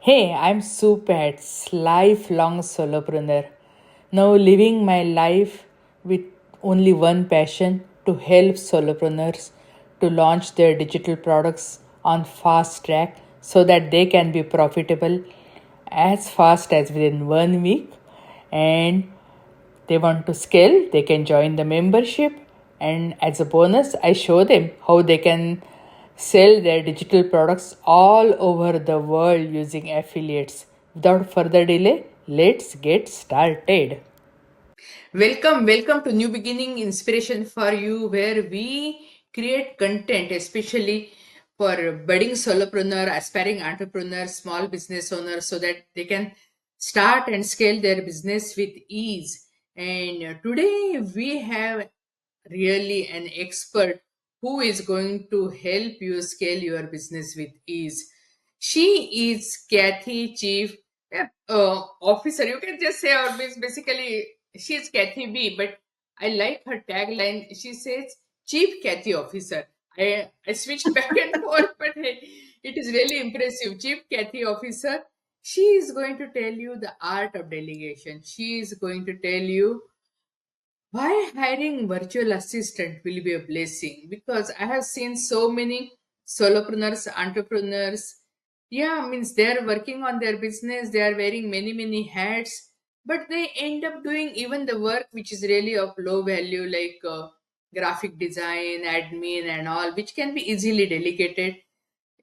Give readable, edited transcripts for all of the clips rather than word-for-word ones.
Hey, I'm Supats, lifelong solopreneur. Now living my life with only one passion to help solopreneurs to launch their digital products on fast track so that they can be profitable as fast as within 1 week, and they want to scale, they can join the membership. And as a bonus, I show them how they can sell their digital products all over the world using affiliates. Without further delay, let's get started. Welcome to New Beginning Inspiration for You, where we create content, especially for budding solopreneur, aspiring entrepreneurs, small business owners, so that they can start and scale their business with ease. And today we have really an expert who is going to help you scale your business with ease. She is Cathy, Chief Officer. You can just say, or basically, she is Cathy B, but I like her tagline. She says, Chief Cathy Officer. I switched back and forth, but hey, it is really impressive. Chief Cathy Officer. She is going to tell you the art of delegation. She is going to tell you why hiring virtual assistant will be a blessing, because I have seen so many solopreneurs, entrepreneurs. Yeah, means they're working on their business, they are wearing many hats, but they end up doing even the work which is really of low value, like graphic design, admin, and all, which can be easily delegated.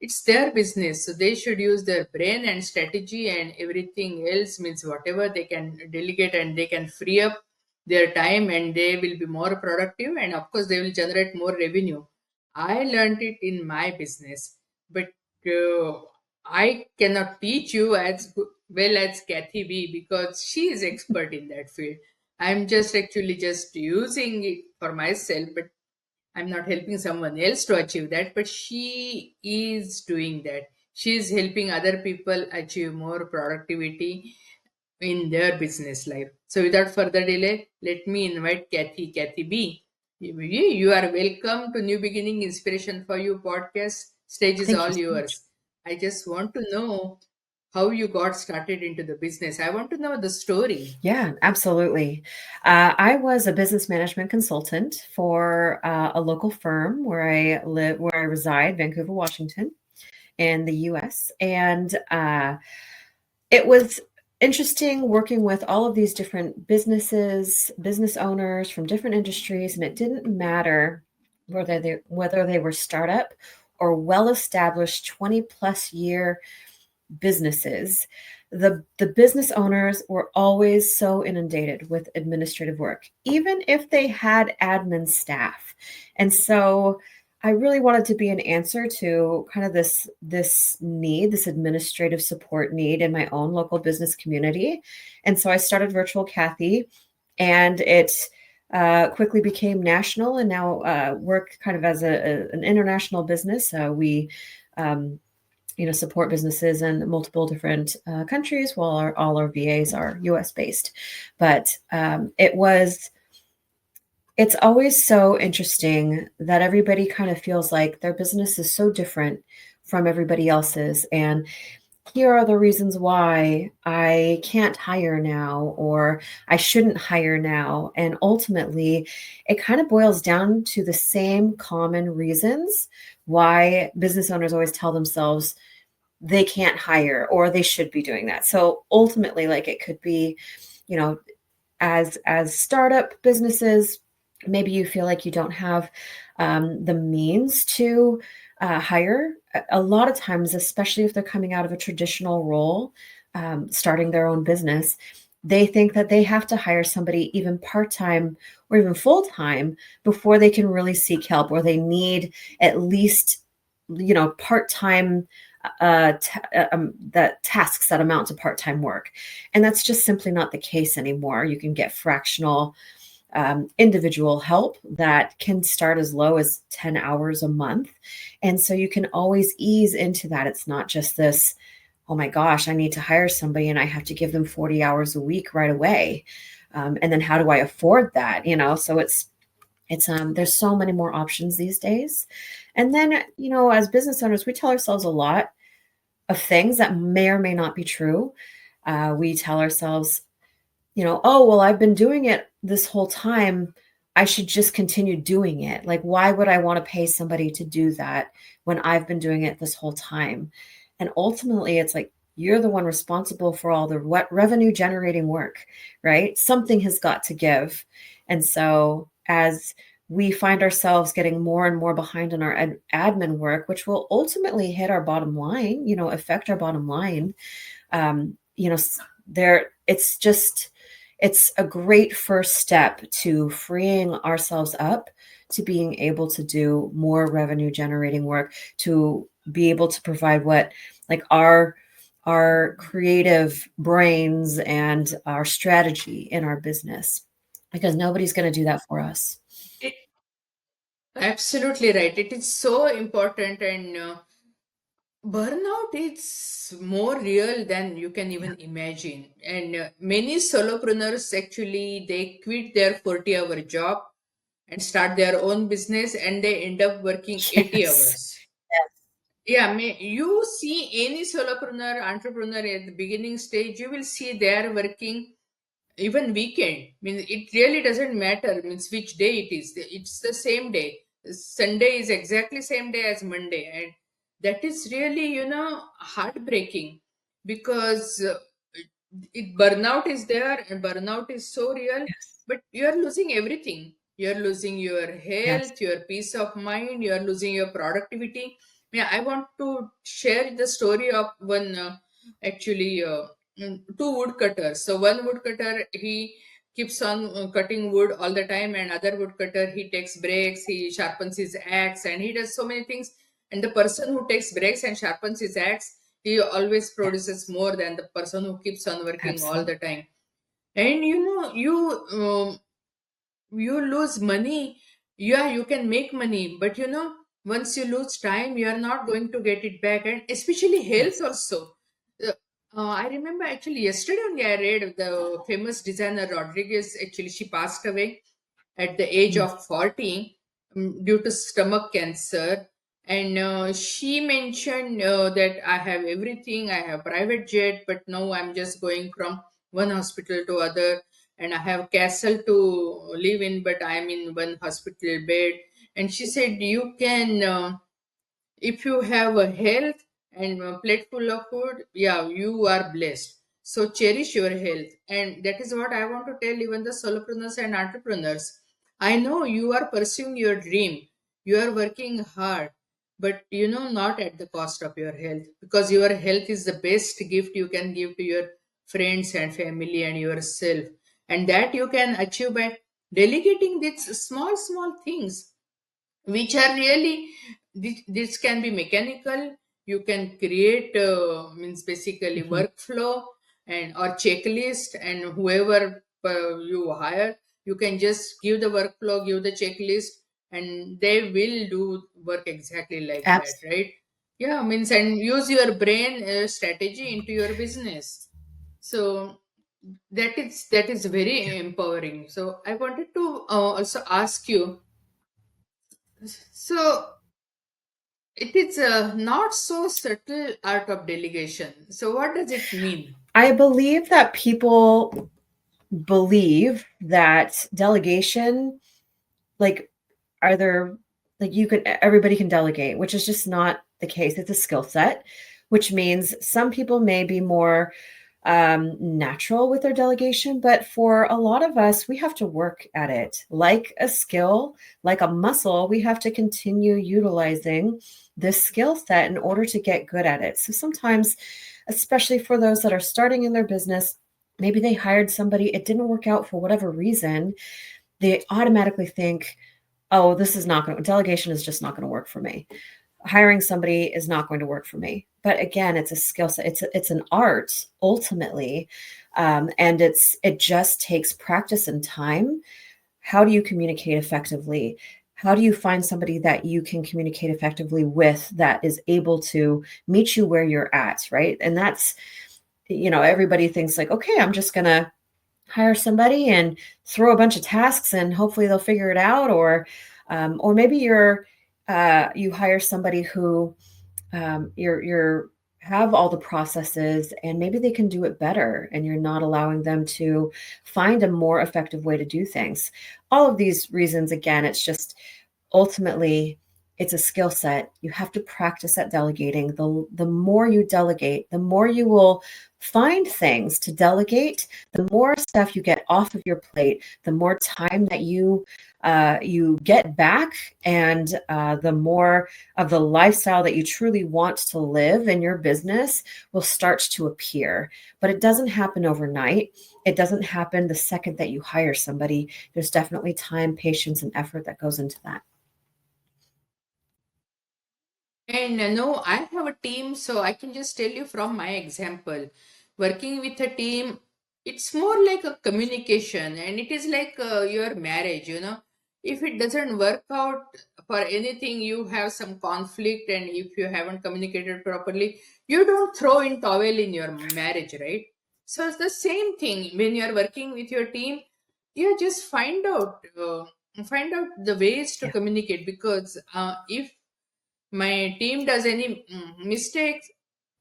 It's their business, so they should use their brain and strategy, and everything else means whatever they can delegate, and they can free up their time, and they will be more productive, and of course they will generate more revenue. I learned it in my business, but uh, I cannot teach you as well as Kathy B, because she is expert in that field. I'm just actually just using it for myself, but I'm not helping someone else to achieve that, but she is doing that. She is helping other people achieve more productivity in their business life. So, without further delay, let me invite Kathy B. You are welcome to New Beginning Inspiration for You podcast. Stage is Thank you all so much. yours. I just want to know how you got started into the business. I want to know the story. Yeah, absolutely. I was a business management consultant for a local firm where I live, where I reside, Vancouver, Washington, in the U.S. And it was interesting working with all of these different businesses, business owners from different industries, and it didn't matter whether they were startup or well-established 20 plus year businesses. The business owners were always so inundated with administrative work, even if they had admin staff. And so I really wanted to be an answer to kind of this need, this administrative support need in my own local business community. And so I started Virtual Cathy, and it quickly became national, and now work kind of as an international business. We um, support businesses in multiple different countries, while all our VAs are US based. But it's always so interesting that everybody kind of feels like their business is so different from everybody else's. And here are the reasons why I can't hire now, or I shouldn't hire now. And ultimately, it kind of boils down to the same common reasons why business owners always tell themselves they can't hire or they should be doing that. So ultimately, like, it could be, you know, as startup businesses, maybe you feel like you don't have the means to hire. A lot of times, especially if they're coming out of a traditional role, starting their own business, they think that they have to hire somebody even part-time or even full-time before they can really seek help, or they need at least, part-time that tasks that amount to part-time work. And that's just simply not the case anymore. You can get fractional individual help that can start as low as 10 hours a month. And so you can always ease into that. It's not just this, oh my gosh, I need to hire somebody and I have to give them 40 hours a week right away. And then how do I afford that? So there's so many more options these days. And then, as business owners, we tell ourselves a lot, of things that may or may not be true. We tell ourselves, oh, well, I've been doing it this whole time. I should just continue doing it. Like, why would I want to pay somebody to do that when I've been doing it this whole time? And ultimately, it's like you're the one responsible for all the revenue generating work, right? Something has got to give. And so, as we find ourselves getting more and more behind on our admin work, which will ultimately hit our bottom line, affect our bottom line, you know, there it's a great first step to freeing ourselves up to being able to do more revenue generating work, to be able to provide what like our creative brains and our strategy in our business, because nobody's going to do that for us. It, absolutely right. It is so important, and burnout is more real than you can Yeah. even imagine. And many solopreneurs actually they quit their 40-hour job and start their own business, and they end up working 80 Yes. hours. Yes. Yeah, you see any solopreneur, entrepreneur at the beginning stage, you will see they are working even weekend. It really doesn't matter. Means which day it is. It's the same day. Sunday is exactly same day as Monday, and that is really heartbreaking because burnout is there, and burnout is so real. Yes. But you are losing everything. You are losing your Yes. health, your peace of mind. You are losing your productivity. Yeah, I want to share the story of one actually. Two woodcutters. So one woodcutter he keeps on cutting wood all the time, and other woodcutter he takes breaks, he sharpens his axe, and he does so many things. And the person who takes breaks and sharpens his axe, he always produces more than the person who keeps on working all Absolutely. the time. And you lose money. Yeah, you can make money, but once you lose time, you are not going to get it back, and especially health Yes. also. uh, I remember actually yesterday only I read the famous designer Rodriguez. Actually, she passed away at the age Mm. of 40, due to stomach cancer. And she mentioned that I have everything. I have private jet, but now I'm just going from one hospital to other, and I have castle to live in, but I'm in one hospital bed. And she said, you can if you have a health and a plate full of food, yeah, you are blessed. So cherish your health. And that is what I want to tell even the solopreneurs and entrepreneurs. I know you are pursuing your dream, you are working hard, but not at the cost of your health, because your health is the best gift you can give to your friends and family and yourself. And that you can achieve by delegating these small small things, which are really, this can be mechanical. You can create means basically Mhm. workflow and or checklist, and whoever you hire, you can just give the workflow, give the checklist, and they will do work exactly like that, Absolutely. right? Yeah, means, and use your brain strategy into your business. So that is very empowering. So I wanted to also ask you, so it is a not so subtle art of delegation. So, what does it mean? I believe that people believe that delegation, like, are there, like, you can, everybody can delegate, which is just not the case. It's a skill set, which means some people may be more natural with their delegation, but for a lot of us, we have to work at it like a skill, like a muscle. We have to continue utilizing this skill set in order to get good at it. So sometimes, especially for those that are starting in their business, maybe they hired somebody, it didn't work out for whatever reason, they automatically think, oh, this is not going to, delegation is just not going to work for me. Hiring somebody is not going to work for me. But again, it's a skill set. It's an art ultimately, and it just takes practice and time. How do you communicate effectively? How do you find somebody that you can communicate effectively with, that is able to meet you where you're at, right? And that's, everybody thinks like, okay, I'm just gonna hire somebody and throw a bunch of tasks and hopefully they'll figure it out, or maybe you hire somebody who, you're have all the processes and maybe they can do it better, and you're not allowing them to find a more effective way to do things. All of these reasons, again, it's just ultimately it's a skill set. You have to practice at delegating. The more you delegate, the more you will find things to delegate, the more stuff you get off of your plate, the more time that you get back, and the more of the lifestyle that you truly want to live in your business will start to appear. But it doesn't happen overnight. It doesn't happen the second that you hire somebody. There's definitely time, patience, and effort that goes into that. And no, I have a team, so I can just tell you from my example. Working with a team, it's more like a communication, and it is like your marriage, you know. If it doesn't work out for anything, you have some conflict, and if you haven't communicated properly, you don't throw in towel in your marriage, right? So it's the same thing when you're working with your team. You just find out the ways to Yeah. communicate, because if my team does any mistakes,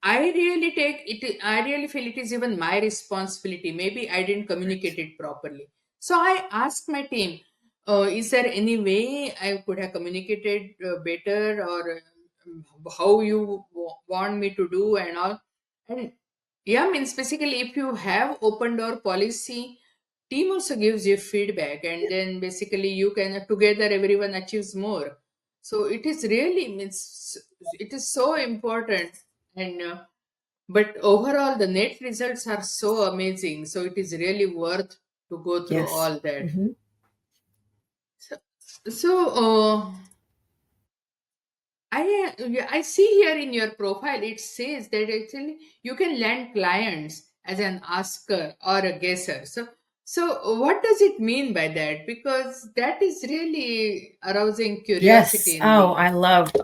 I really feel it is even my responsibility. Maybe I didn't Right. communicate it properly, so I asked my team, is there any way I could have communicated better, or how you want me to do and all. And yeah, means basically if you have open door policy, team also gives you feedback, and then basically you can together everyone achieves more. So it is really means it is so important. And but overall the net results are so amazing, so it is really worth to go through Yes. all that. Hmm. So, I see here in your profile it says that actually you can land clients as an asker or a guesser. So what does it mean by that? Because that is really arousing Yes. curiosity in Oh, me.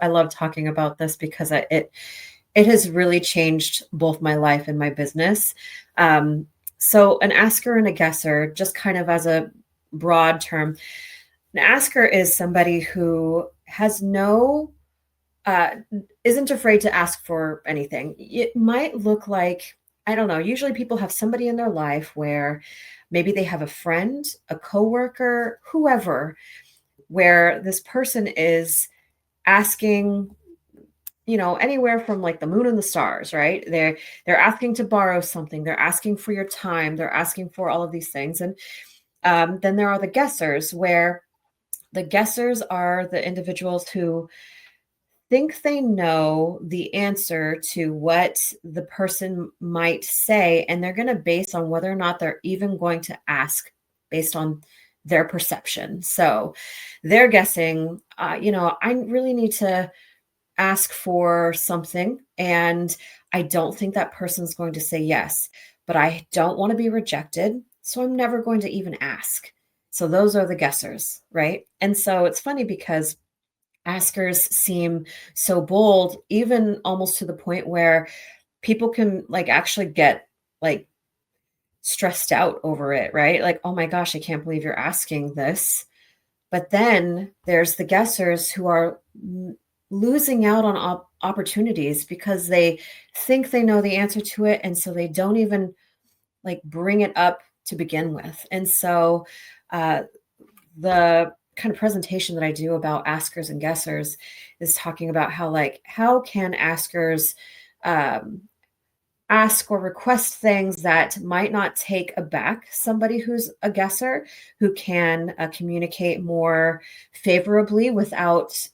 I love talking about this because it has really changed both my life and my business. So an asker and a guesser, just kind of as a broad term, an asker is somebody who has no uh, isn't afraid to ask for anything. It might look like, I don't know, usually people have somebody in their life where maybe they have a friend, a coworker, whoever, where this person is asking, anywhere from like the moon and the stars, right? They're asking to borrow something, they're asking for your time, they're asking for all of these things. And then there are the guessers, where the guessers are the individuals who think they know the answer to what the person might say, and they're going to base on whether or not they're even going to ask based on their perception. So they're guessing, I really need to ask for something, and I don't think that person's going to say yes, but I don't want to be rejected, so I'm never going to even ask. So those are the guessers, right? And so it's funny because askers seem so bold, even almost to the point where people can like actually get like stressed out over it, right? Like, oh my gosh, I can't believe you're asking this. But then there's the guessers who are losing out on opportunities because they think they know the answer to it. And so they don't even like bring it up to begin with. And so uh, the kind of presentation that I do about askers and guessers is talking about how can askers um, ask or request things that might not take aback somebody who's a guesser, who can communicate more favorably without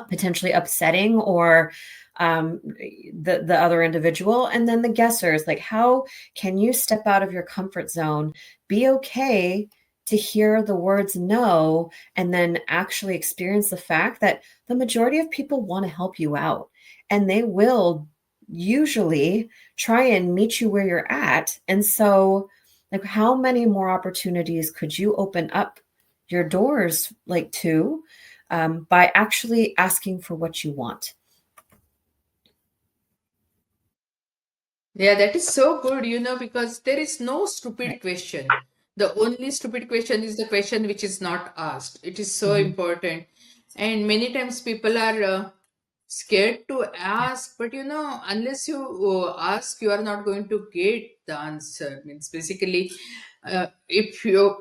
potentially upsetting or the other individual. And then the guessers, like, how can you step out of your comfort zone, be okay to hear the words no, and then actually experience the fact that the majority of people want to help you out, and they will usually try and meet you where you're at. And so, like, how many more opportunities could you open up your doors like to by actually asking for what you want? Yeah, that is so good, because there is no stupid Right. question. The only stupid question is the question which is not asked. It is so Hmm. important. And many times people are scared to ask, but unless you ask, you are not going to get the answer. Means basically, if you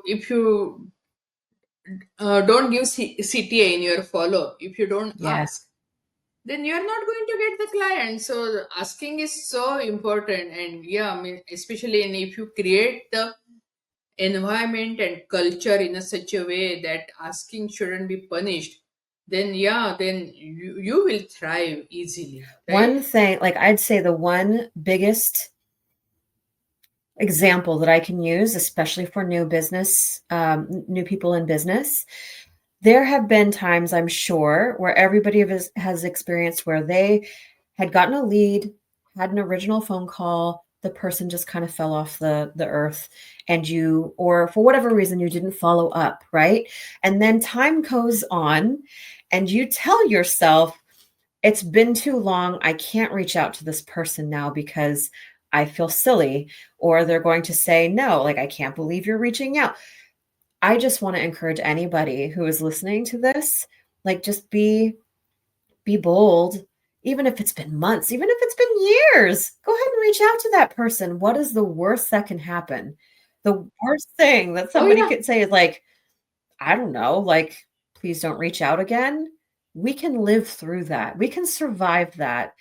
don't give CTA in your follow, if you don't Yeah. ask, then you're not going to get the client. So asking is so important. And yeah, I mean, especially if you create the environment and culture in a such a way that asking shouldn't be punished, then yeah, then you will thrive easily, right? One thing, like I'd say the one biggest example that I can use, especially for new business, new people in business, there have been times, I'm sure, where everybody has experienced where they had gotten a lead, had an original phone call, the person just kind of fell off the earth, and you, or for whatever reason, you didn't follow up, right? And then time goes on, and you tell yourself, it's been too long. I can't reach out to this person now because I feel silly, or they're going to say no, like, I can't believe you're reaching out. I just want to encourage anybody who is listening to this, like, just be bold, even if it's been months, even if it's been years. Go ahead and reach out to that person. What is the worst that can happen? The worst thing that Oh somebody yeah. could say is like, I don't know, like, please don't reach out again. We can live through that. We can survive that.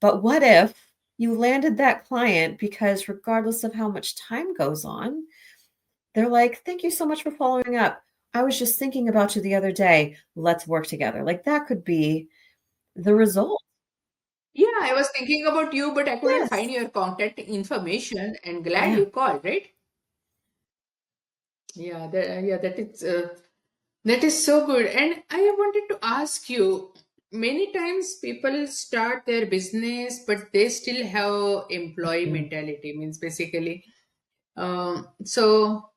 But what if you landed that client because regardless of how much time goes on, they're like, thank you so much for following up. I was just thinking about you the other day. Let's work together. Like, that could be the result. Yeah, I was thinking about you, but I couldn't find Yes. your contact information, and glad Yeah. you called, right? Yeah, that is so good. And I wanted to ask you, many times people start their business, but they still have employee Mm. mentality. Means basically, so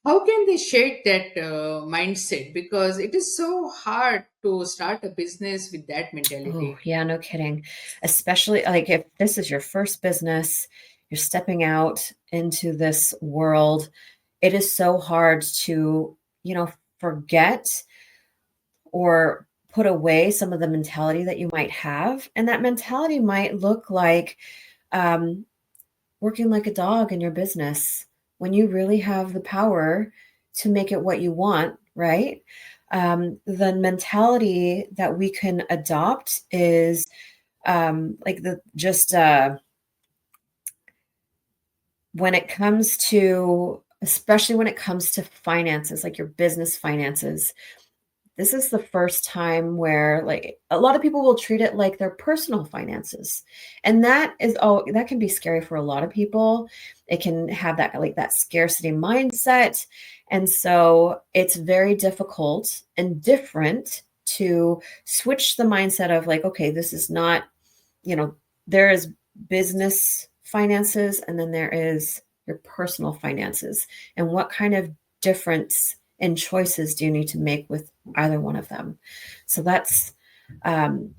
how can they shake that mindset? Because it is so hard to start a business with that Oh, mentality. yeah, no kidding. Especially like if this is your first business, you're stepping out into this world, it is so hard to, forget or put away some of the mentality that you might have. And that mentality might look like um, working like a dog in your business when you really have the power to make it what you want, right? The mentality that we can adopt is like the just when it comes to, especially when it comes to finances, like your business finances, this is the first time where like a lot of people will treat it like their personal finances, and that can be scary for a lot of people. It can have that, like, that scarcity mindset, and so it's very difficult and different to switch the mindset of like, okay, this is not, you know there is business finances, and then there is your personal finances, and what kind of difference and choices do you need to make with either one of them. So that's um,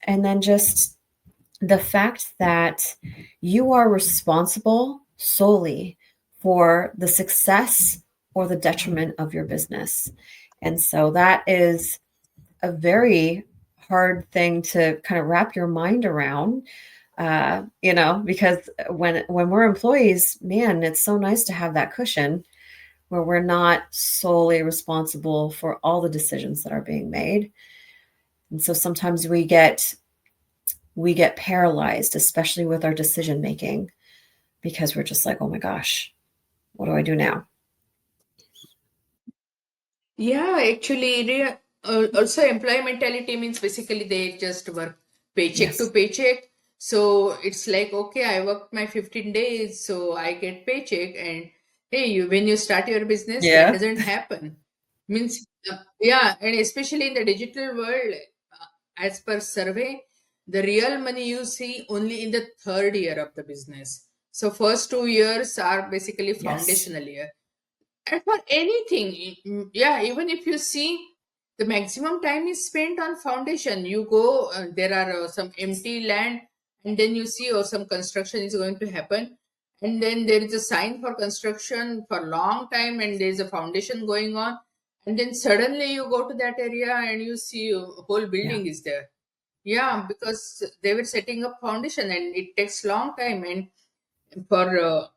and then just the fact that you are responsible solely for the success or the detriment of your business. And so that is a very hard thing to kind of wrap your mind around, because when we're employees, man, it's so nice to have that cushion where we're not solely responsible for all the decisions that are being made. And so sometimes we get paralyzed, especially with our decision making, because we're just like, oh my gosh, what do I do now? Yeah, actually, also employee mentality means basically they just work paycheck to Yes. paycheck. So it's like, okay, I worked my 15 days, so I get paycheck. And hey, when you start your business, that Yeah. doesn't happen. Means, yeah, and especially in the digital world, as per survey, the real money you see only in the third year of the business. So first 2 years are basically Yes. foundational year. And for anything, yeah, even if you see, the maximum time is spent on foundation. You go, there are some empty land, and then you see, some construction is going to happen, and then there is a sign for construction for long time, and there is a foundation going on, and then suddenly you go to that area and you see a whole Yeah. building is there. Yeah, because they were setting up foundation and it takes long time. And for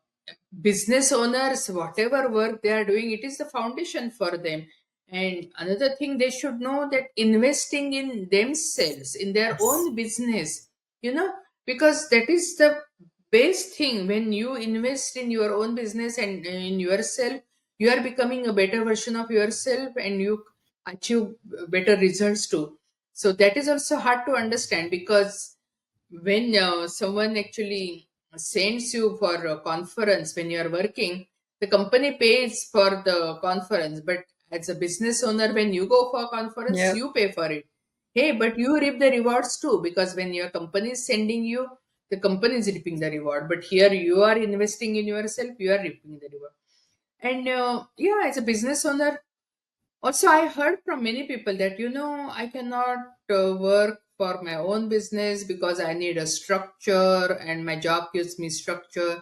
business owners, whatever work they are doing, it is the foundation for them. And another thing, they should know that investing in themselves, in their Yes. own business, you know, because that is the best thing. When you invest in your own business and in yourself, you are becoming a better version of yourself and you achieve better results too. So that is also hard to understand, because when someone actually sends you for a conference when you are working, the company pays for the conference, but as a business owner, when you go for a conference, Yep. you pay for it. Hey, but you reap the rewards too, because when your company is sending you, the company is reaping the reward, but here you are investing in yourself, you are reaping the reward. And yeah, as a business owner, also, I heard from many people that, I cannot work for my own business because I need a structure and my job gives me structure.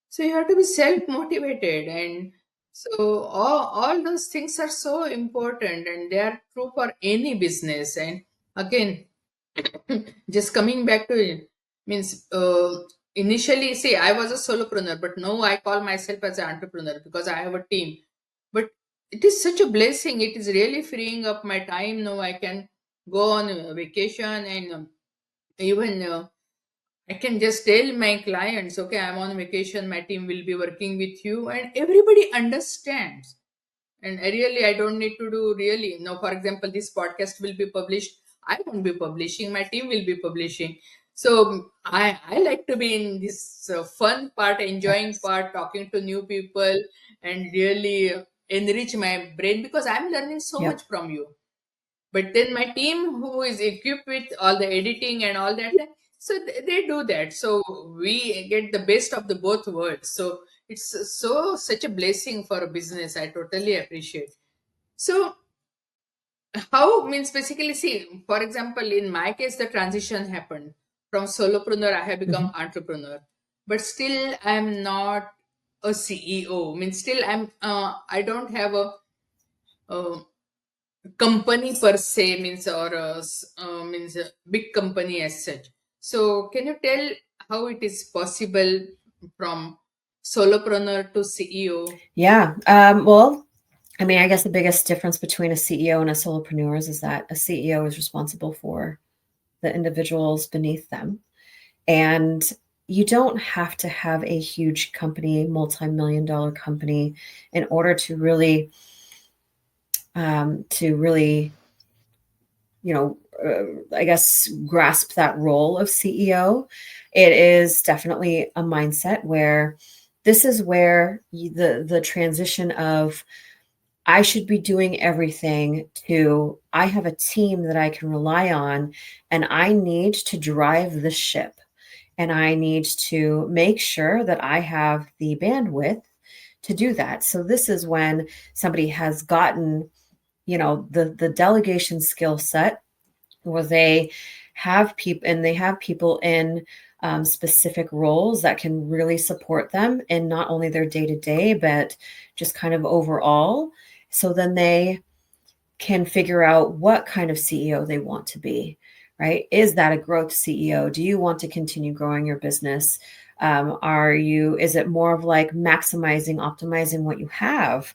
So you have to be self motivated. And so all those things are so important and they are true for any business. And again, just coming back to it means initially, see, I was a solopreneur, but now I call myself as an entrepreneur because I have a team. But it is such a blessing. It is really freeing up my time. Now I can go on a vacation, and even I can just tell my clients, okay, I'm on vacation, my team will be working with you, and everybody understands. And I don't need to do really, for example, this podcast will be published, I won't be publishing, my team will be publishing. So I like to be in this fun part, enjoying Yes. part, talking to new people, and really enrich my brain, because I'm learning so Yep. much from you. But then my team who is equipped with all the editing and all that, so they do that, so we get the best of the both worlds. So it's such a blessing for a business. I totally appreciate. So how means, basically, see, for example, in my case, the transition happened from solopreneur, I have become Mhm. entrepreneur, but still I'm not a CEO. Means still I don't have a company per se, means, or means a big company as such. So can you tell how it is possible from solopreneur to CEO? Yeah. Well, I mean, I guess the biggest difference between a CEO and a solopreneur is that a CEO is responsible for the individuals beneath them. And you don't have to have a huge company, multi-million dollar company, in order to really, I guess, grasp that role of CEO. It is definitely a mindset where this is where the transition of I should be doing everything to I have a team that I can rely on and I need to drive the ship and I need to make sure that I have the bandwidth to do that. So this is when somebody has gotten, the delegation skill set where they have people in specific roles that can really support them in not only their day to day, but just kind of overall. So then they can figure out what kind of CEO they want to be, right? Is that a growth CEO? Do you want to continue growing your business? Is it more of like maximizing, optimizing what you have?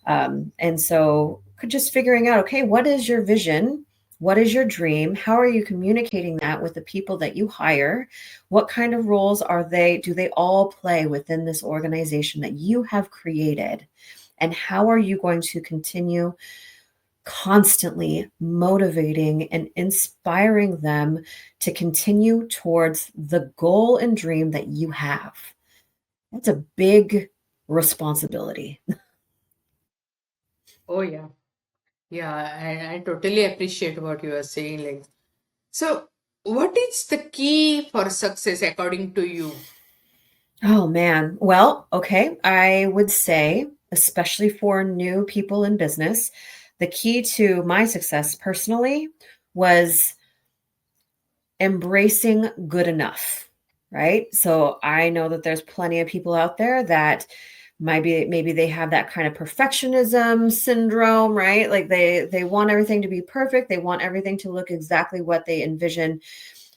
And so just figuring out, okay, what is your vision? What is your dream? How are you communicating that with the people that you hire? What kind of roles do they all play within this organization that you have created? And how are you going to continue constantly motivating and inspiring them to continue towards the goal and dream that you have? That's a big responsibility. Oh yeah, yeah, I totally appreciate what you are saying. Like, so what is the key for success according to you? Oh man. Well, okay. I would say, especially for new people in business, the key to my success personally was embracing good enough, right? So I know that there's plenty of people out there that Maybe they have that kind of perfectionism syndrome, right? Like they want everything to be perfect. They want everything to look exactly what they envision.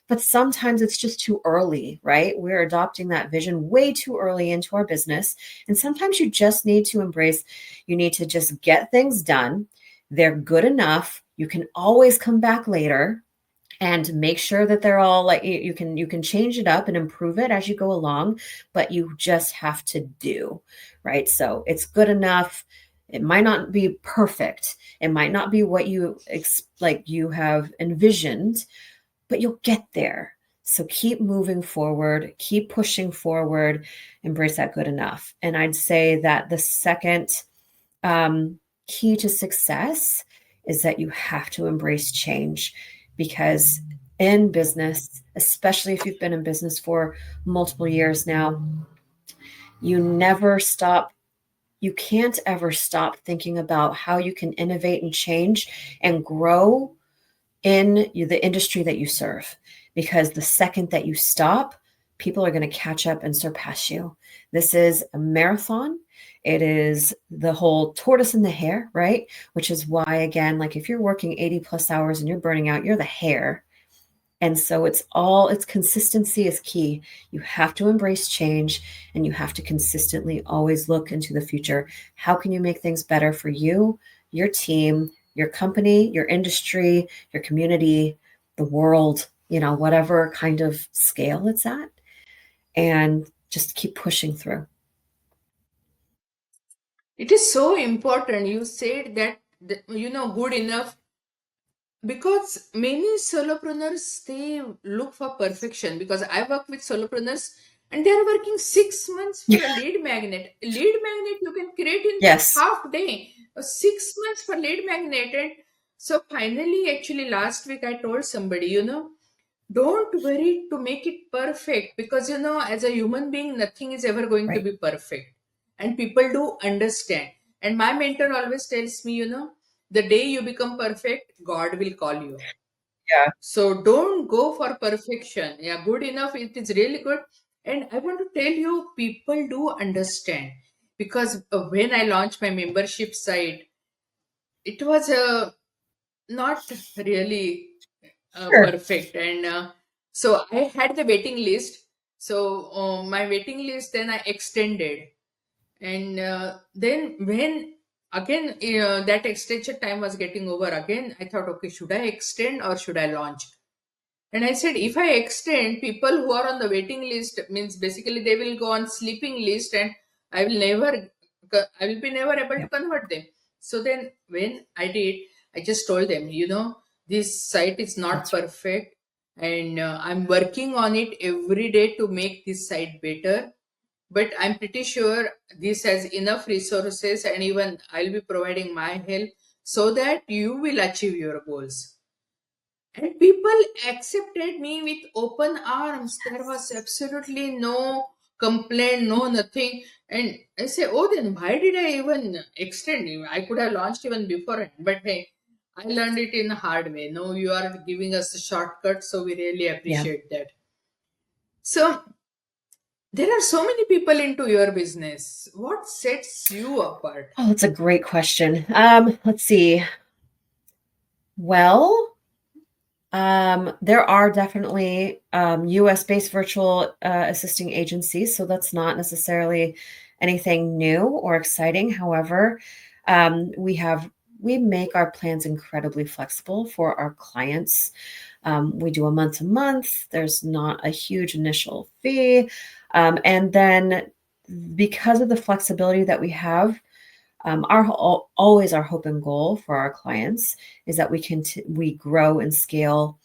But sometimes it's just too early, right? We're adopting that vision way too early into our business. And sometimes you just need to embrace, you need to just get things done. They're good enough. You can always come back later and make sure that they're all like you can change it up and improve it as you go along, but you just have to do, right? So it's good enough. It might not be perfect. It might not be what like you have envisioned, but you'll get there. So keep moving forward, keep pushing forward, embrace that good enough. And I'd say that the second key to success is that you have to embrace change, because in business, especially if you've been in business for multiple years now, you never stop. You can't ever stop thinking about how you can innovate and change and grow in the industry that you serve, because the second that you stop, people are going to catch up and surpass you. This is a marathon. It is the whole tortoise and the hare, right? Which is why, again, like if you're working 80 plus hours and you're burning out, you're the hare. And so it's consistency is key. You have to embrace change, and you have to consistently always look into the future. How can you make things better for you, your team, your company, your industry, your community, the world, whatever kind of scale it's at, and just keep pushing through. It is so important. You said that, good enough, because many solopreneurs, they look for perfection. Because I work with solopreneurs and they're working 6 months for a lead magnet. A lead magnet you can create in Yes. half day. 6 months for lead magnet. And so finally, actually last week I told somebody, don't worry to make it perfect, because as a human being nothing is ever going to Right. be perfect, and people do understand. And my mentor always tells me, the day you become perfect, God will call you. Yeah. So don't go for perfection. Yeah, good enough, it is really good. And I want to tell you, people do understand, because when I launched my membership site, it was not really Sure. perfect. And so I had the waiting list. So my waiting list, then I extended. And then when again that extension time was getting over, again I thought, okay, should I extend or should I launch? And I said, if I extend, people who are on the waiting list, means basically they will go on sleeping list, and I will never, I will be never able to Yep. convert them. So then when I did, I just told them, this site is not That's perfect, and I'm working on it every day to make this site better. But I'm pretty sure this has enough resources, and even I'll be providing my help so that you will achieve your goals. And people accepted me with open arms. There was absolutely no complaint, no nothing. And I say, oh, then why did I even extend? I could have launched even before. But hey, I learned it in a hard way. No, you are giving us a shortcut, so we really yeah. appreciate that. So there are so many people into your business. What sets you apart? Oh, that's a great question. Let's see. Well, there are definitely US-based virtual assisting agencies, so that's not necessarily anything new or exciting. However, we make our plans incredibly flexible for our clients. We do a month to month. There's not a huge initial fee, and then because of the flexibility that we have, always our hope and goal for our clients is that we grow and scale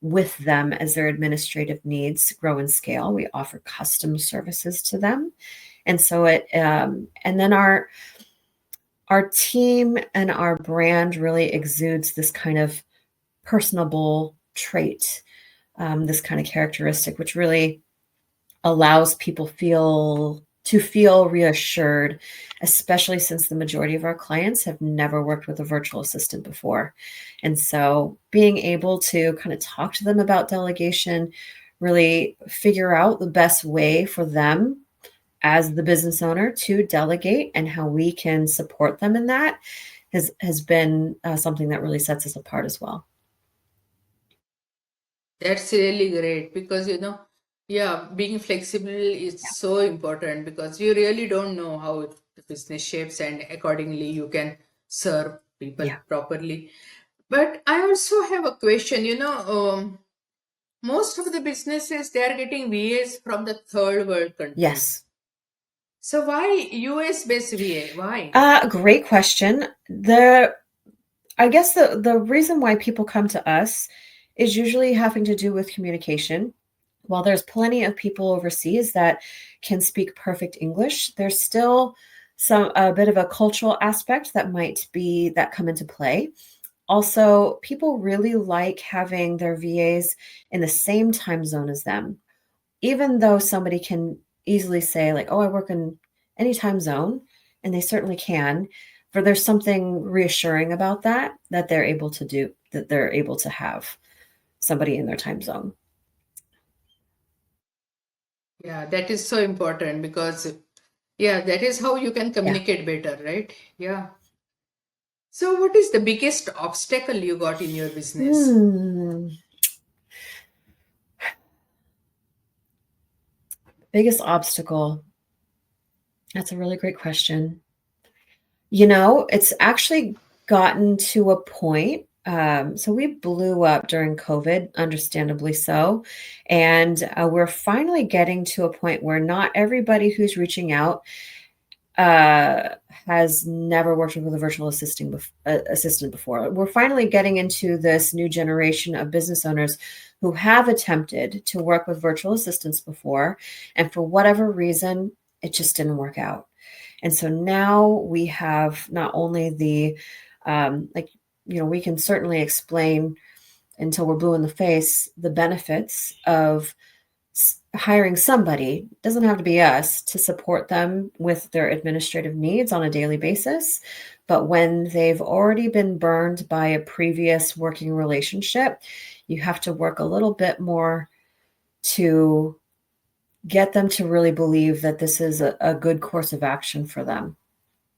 with them as their administrative needs grow and scale. We offer custom services to them, and so and then our team and our brand really exudes this kind of personable trait, this kind of characteristic, which really allows people to feel reassured, especially since the majority of our clients have never worked with a virtual assistant before. And so being able to kind of talk to them about delegation, really figure out the best way for them as the business owner to delegate and how we can support them in that has been something that really sets us apart as well. That's really great because, yeah, being flexible is Yeah. so important because you really don't know how the business shapes, and accordingly you can serve people Yeah. properly. But I also have a question. Most of the businesses, they are getting VAs from the third world countries. Yes. So why US based VA? Why? Great question. I guess the reason why people come to us is usually having to do with communication. While there's plenty of people overseas that can speak perfect English, there's still a bit of a cultural aspect that come into play. Also, people really like having their VAs in the same time zone as them, even though somebody can easily say like, "Oh, I work in any time zone," and they certainly can, for there's something reassuring about that they're able to have somebody in their time zone. Yeah, that is so important because, yeah, that is how you can Yeah. communicate better, right? Yeah. So, what is the biggest obstacle you got in your business? Hmm. Biggest obstacle. That's a really great question. It's actually gotten to a point. So we blew up during COVID, understandably so. And we're finally getting to a point where not everybody who's reaching out has never worked with a virtual assistant before. We're finally getting into this new generation of business owners who have attempted to work with virtual assistants before. And for whatever reason, it just didn't work out. And so now we have not only like, we can certainly explain until we're blue in the face the benefits of hiring somebody, doesn't have to be us, to support them with their administrative needs on a daily basis. But when they've already been burned by a previous working relationship, you have to work a little bit more to get them to really believe that this is a good course of action for them.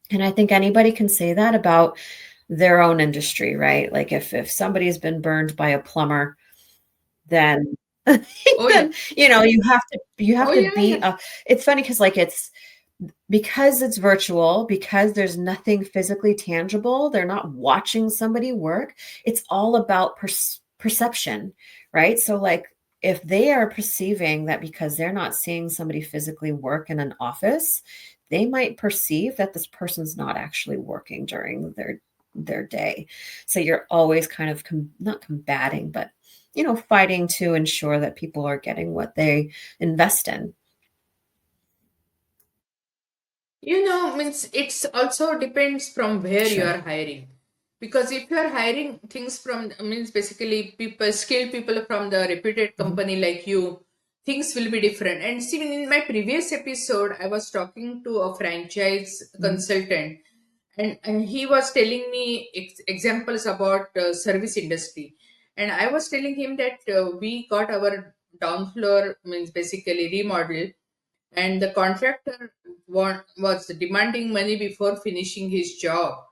And I think anybody can say that about their own industry, right? Like if somebody's been burned by a plumber, then Oh yeah. then you have to Oh yeah, be yeah. it's funny because like it's virtual, because there's nothing physically tangible, they're not watching somebody work. It's all about perception, right? So like if they are perceiving that because they're not seeing somebody physically work in an office, they might perceive that this person's not actually working during their day. So you're always kind of not combating, but fighting to ensure that people are getting what they invest in. Means it's also depends from where you Sure. are hiring. Because if you are hiring things from, means basically people, skilled people from the reputed Mhm. company like you, things will be different. And see, in my previous episode, I was talking to a franchise Mhm. consultant, and he was telling me examples about service industry. And I was telling him that we got our down floor, means basically remodel, and the contractor was demanding money before finishing his job.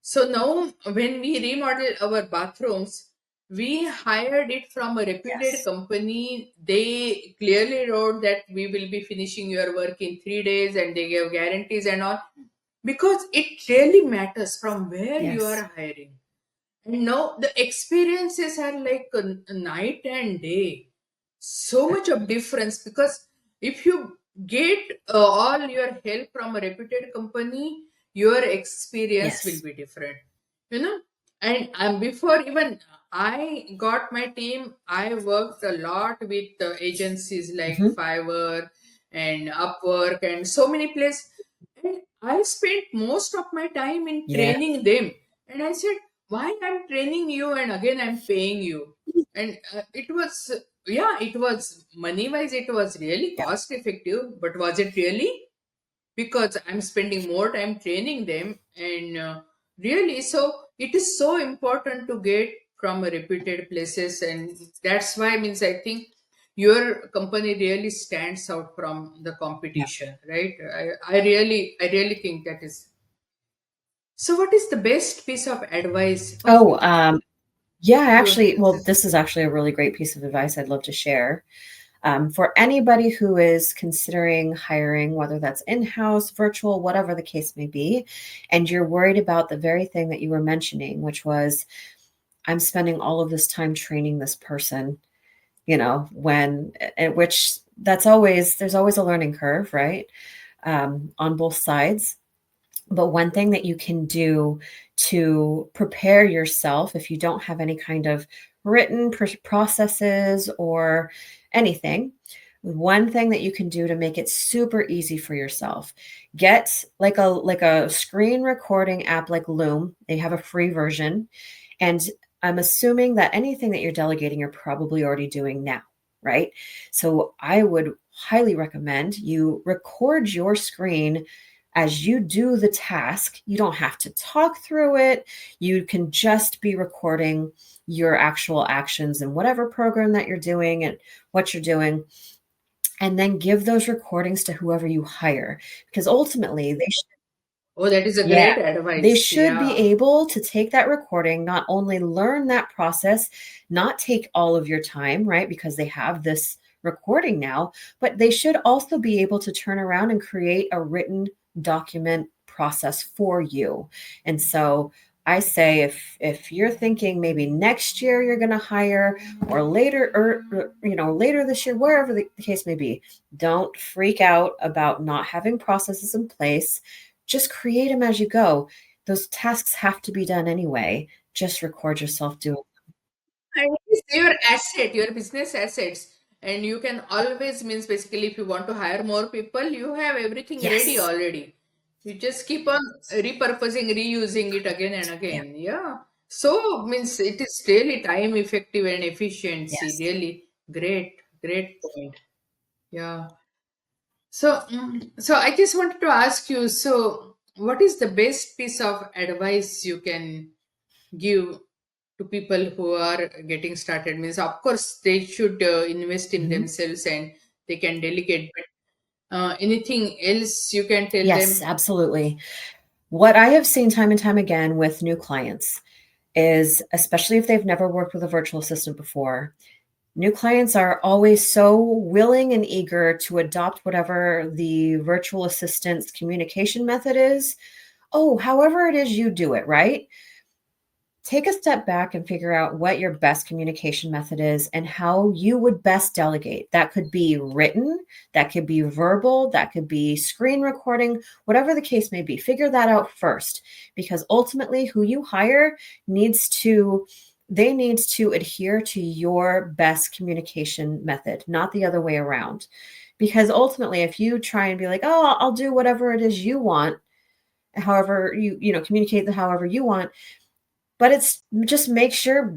So now, when we remodel our bathrooms, we hired it from a reputed Yes. company. They clearly wrote that we will be finishing your work in 3 days, and they gave guarantees and all, because it really matters from where you Yes. are hiring. And now the experiences are like a night and day. So much of difference because if you get all your help from a reputed company, your experience will Yes. be different. You know, and before even I got my team, I worked a lot with agencies like Mhm. Fiverr and Upwork and so many places. And I spent most of my time in Yeah. training them. And I said, why I'm training you and again I'm paying you? And it was, yeah, it was money wise, it was really Yeah. cost effective, but was it really? Because I'm spending more time training them, and really, so it is so important to get from a reputed places, and that's why, means I think your company really stands out from the Yeah. competition, right? I really think that is. So, what is the best piece of advice of Oh, yeah, your? actually, well, this is actually a really great piece of advice I'd love to share. For anybody who is considering hiring, whether that's in house, virtual, whatever the case may be, and you're worried about the very thing that you were mentioning, which was, I'm spending all of this time training this person, when, at which that's always, there's always a learning curve, right? On both sides. But one thing that you can do to prepare yourself, if you don't have any kind of written processes or anything, one thing that you can do to make it super easy for yourself, get like a screen recording app like Loom. They have a free version, and I'm assuming that anything that you're delegating, you're probably already doing now, right? So I would highly recommend you record your screen as you do the task. You don't have to talk through it. You can just be recording your actual actions in whatever program that you're doing and what you're doing. And then give those recordings to whoever you hire, because ultimately Oh, that is a yeah, great they advice. should be Yeah. able to take that recording, not only learn that process, not take all of your time, right? Because they have this recording now, but they should also be able to turn around and create a written document process for you. And so I say, if you're thinking maybe next year you're going to hire, or later, or later this year, wherever the case may be, don't freak out about not having processes in place. Just create them as you go. Those tasks have to be done anyway. Just record yourself doing. And it is your asset, your business assets. And you can always, means basically, if you want to hire more people, you have everything ready Yes. already. You just keep on repurposing, reusing it again and Yeah. again. Yeah. So means it is really time effective and efficiency. Yes. Really great point. Yeah. So, so I just wanted to ask you. So, what is the best piece of advice you can give to people who are getting started? Means of course they should invest in Mhm. themselves and they can delegate, but anything else you can tell Yes, them? absolutely. What I have seen time and time again with new clients is, especially if they've never worked with a virtual assistant before, new clients are always so willing and eager to adopt whatever the virtual assistant's communication method is. Oh, however it is you do it, right? Take a step back and figure out what your best communication method is and how you would best delegate. That could be written, that could be verbal, that could be screen recording, whatever the case may be. Figure that out first, because ultimately who you hire needs to they need to adhere to your best communication method, not the other way around. Because ultimately, if you try and be like, "Oh, I'll do whatever it is you want," however communicate the however you want, but it's just make sure,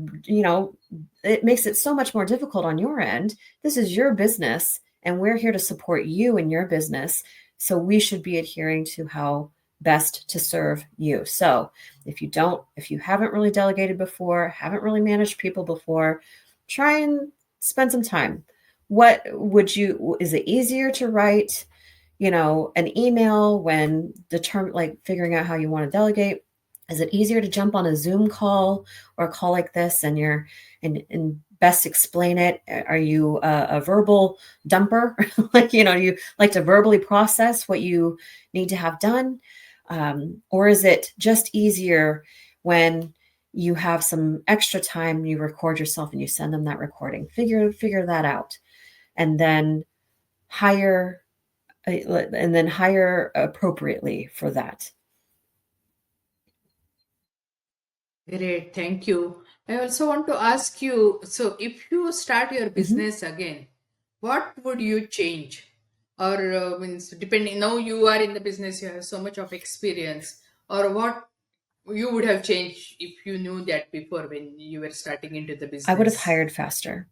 it makes it so much more difficult on your end. This is your business, and we're here to support you in your business. So we should be adhering to how best to serve you. So if you haven't really delegated before, haven't really managed people before, try and spend some time. Is it easier to write, an email when like figuring out how you want to delegate? Is it easier to jump on a Zoom call or a call like this and and best explain it? Are you a verbal dumper? Like, you like to verbally process what you need to have done? Or is it just easier when you have some extra time, you record yourself and you send them that recording? Figure that out. And then hire hire appropriately for that. Great, thank you. I also want to ask you, so if you start your Mhm. business again, what would you change? Or means depending, now you are in the business, you have so much of experience, or what you would have changed if you knew that before when you were starting into the I would have business? hired faster.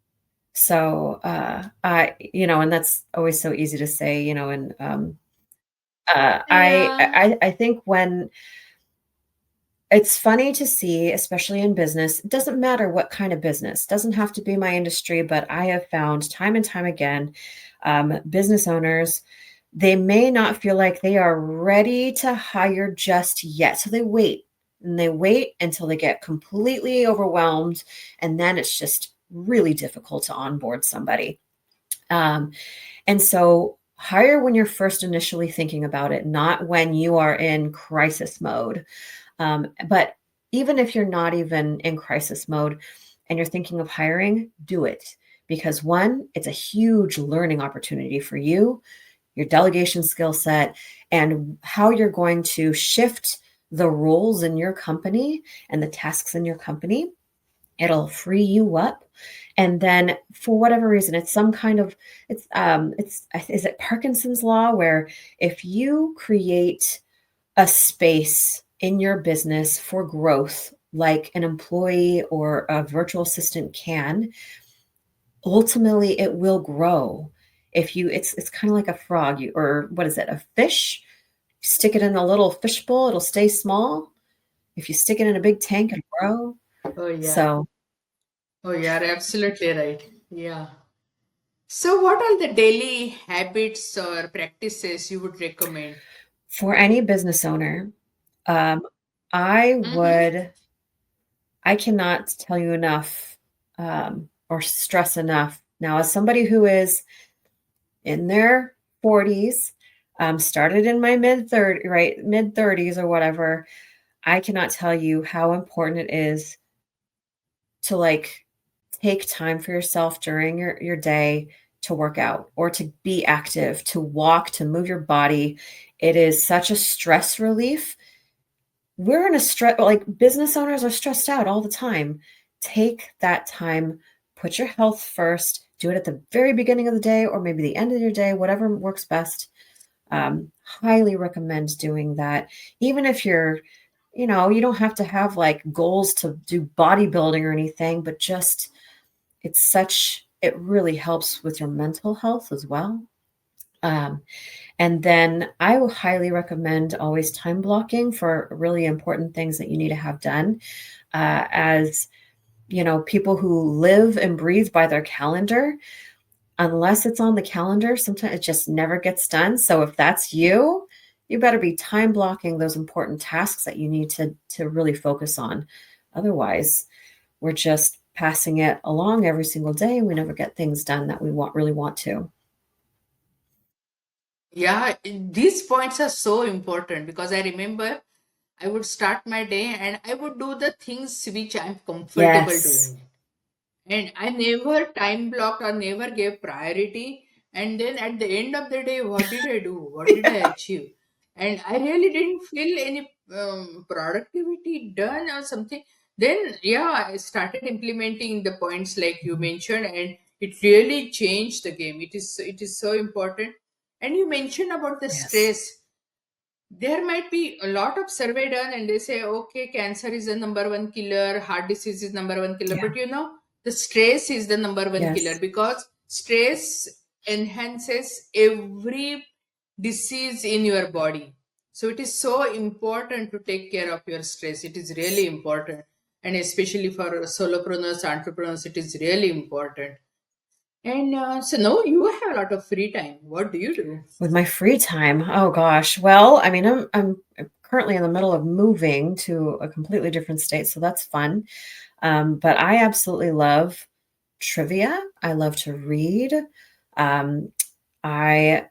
So, and that's always so easy to say, and, Yeah. I think when It's funny to see, especially in business. It doesn't matter what kind of business, doesn't have to be my industry, but I have found time and time again, business owners, they may not feel like they are ready to hire just yet. So they wait and they wait until they get completely overwhelmed. And then it's just really difficult to onboard somebody. Um, and so hire when you're first initially thinking about it, not when you are in crisis mode. But even if you're not even in crisis mode and you're thinking of hiring, do it. Because one, it's a huge learning opportunity for you, your delegation skill set, and how you're going to shift the roles in your company and the tasks in your company. It'll free you up. And then for whatever reason, it's some kind of, it's, is it Parkinson's law, where if you create a space in your business for growth, like an employee or a virtual assistant can, ultimately it will grow. If you, it's kind of like a frog, or what is it, a fish? Stick it in a little fish bowl, it'll stay small. If you stick it in a big tank, it'll grow. Oh yeah. So Oh, you're absolutely right. Yeah. So, what are the daily habits or practices you would recommend? for any business owner, um, I Mm-hmm. would, I cannot tell you enough, or stress enough. Now, as somebody who is in their 40s, started in my mid 30s or whatever, I cannot tell you how important it is to like take time for yourself during your day to work out or to be active, to walk, to move your body. It is such a stress relief. We're in a stress, like business owners are stressed out all the time. Take that time, put your health first, do it at the very beginning of the day or maybe the end of your day, whatever works best. Highly recommend doing that. Even if you're, you don't have to have like goals to do bodybuilding or anything, but just it really helps with your mental health as well. Um, and then I will highly recommend always time blocking for really important things that you need to have done. As people who live and breathe by their calendar, unless it's on the calendar, sometimes it just never gets done. So if that's you, you better be time blocking those important tasks that you need to really focus on. Otherwise, we're just passing it along every single day and we never get things done that we really want to. Yeah, these points are so important because I remember I would start my day and I would do the things which I'm comfortable Yes. doing. And I never time blocked or never gave priority. And then at the end of the day, what did I do? What did I achieve? And I really didn't feel any productivity done or something. Then, yeah, I started implementing the points like you mentioned, and it really changed the game. It is so important. And you mentioned about the Yes. stress. There might be a lot of survey done and they say okay, cancer is the number one killer, heart disease is number one killer, Yeah. but the stress is the number one killer Yes. because stress enhances every disease in your body. So it is so important to take care of your stress. It is really important, and especially for solopreneurs, entrepreneurs, it is really important. And so now you have a lot of free time. What do you do? With my free time, oh gosh. Well, I mean, I'm currently in the middle of moving to a completely different state, so that's fun. But I absolutely love trivia. I love to read. Um, I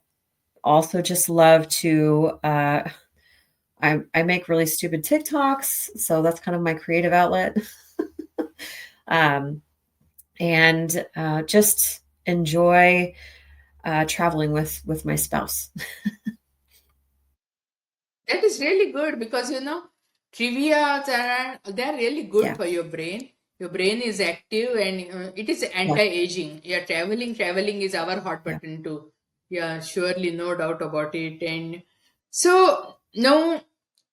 also just love to I make really stupid TikToks, so that's kind of my creative outlet. Um, and just enjoy traveling with my spouse. That is really good because trivia they're really good Yeah, for your brain. Your brain is active and it is yeah, anti-aging. Yeah, traveling is our hot yeah. button too. Yeah, surely, no doubt about it. And so now,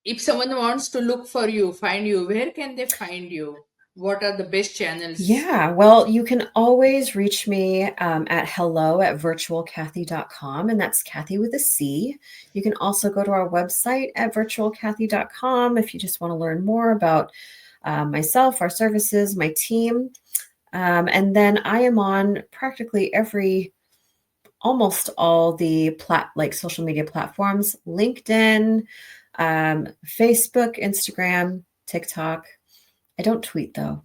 if someone wants to look for you, find you, where can they find you? What are the best channels? Yeah, well, you can always reach me at hello@virtualcathy.com, and that's Cathy with a C. You can also go to our website at virtualcathy.com if you just want to learn more about myself, our services, my team. And then I am on practically almost all the social media platforms: LinkedIn, Facebook, Instagram, TikTok. I don't tweet though.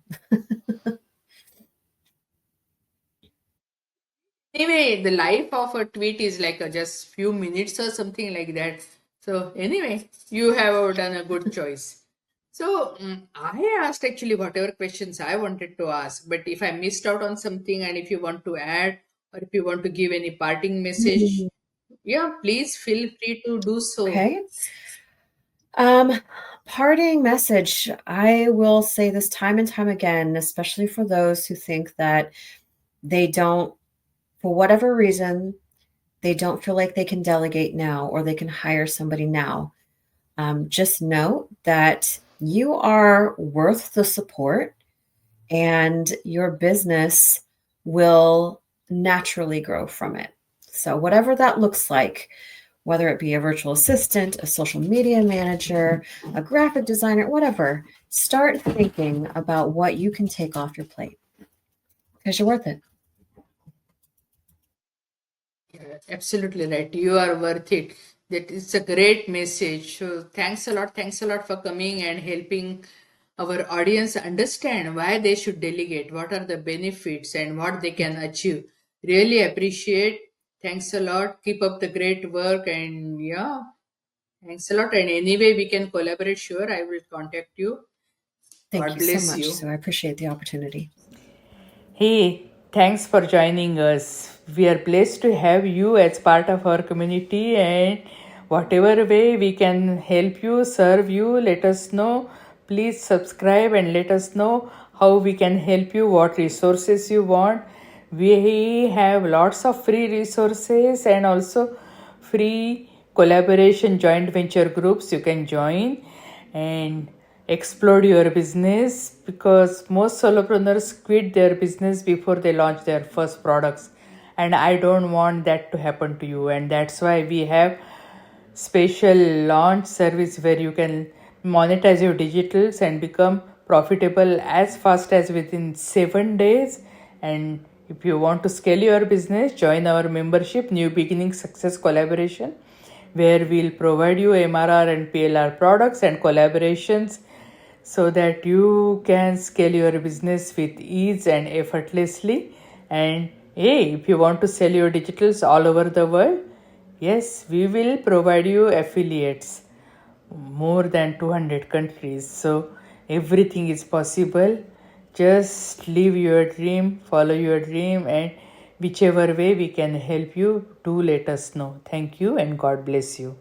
Anyway, the life of a tweet is like a just few minutes or something like that. So anyway, you have done a good choice. So I asked actually whatever questions I wanted to ask, but if I missed out on something and if you want to add or if you want to give any parting message, yeah, please feel free to do so. Okay. Um, Parting message. I will say this time and time again, especially for those who think that they don't, for whatever reason, they don't feel like they can delegate now or they can hire somebody now. Just note that you are worth the support and your business will naturally grow from it. So, whatever that looks like, whether it be a virtual assistant, a social media manager, a graphic designer, whatever, start thinking about what you can take off your plate because you're worth it. Yeah, absolutely right. You are worth it. That is a great message. So thanks a lot. Thanks a lot for coming and helping our audience understand why they should delegate, what are the benefits and what they can achieve. Really appreciate. Thanks a lot. Keep up the great work and yeah, thanks a lot. And anyway, we can collaborate. Sure, I will contact you. Thank God you so bless much. you. So, I appreciate the opportunity. Hey, thanks for joining us. We are blessed to have you as part of our community, and whatever way we can help you, serve you, let us know. Please subscribe and let us know how we can help you, what resources you want. We have lots of free resources and also free collaboration joint venture groups you can join and explode your business, because most solopreneurs quit their business before they launch their first products, and I don't want that to happen to you. And that's why we have special launch service where you can monetize your digitals and become profitable as fast as within 7 days. And if you want to scale your business, join our membership New Beginning Success Collaboration, where we'll provide you MRR and PLR products and collaborations so that you can scale your business with ease and effortlessly. And hey, if you want to sell your digitals all over the world, yes, we will provide you affiliates more than 200 countries. So everything is possible. Just live your dream, follow your dream, and whichever way we can help you, do let us know. Thank you and God bless you.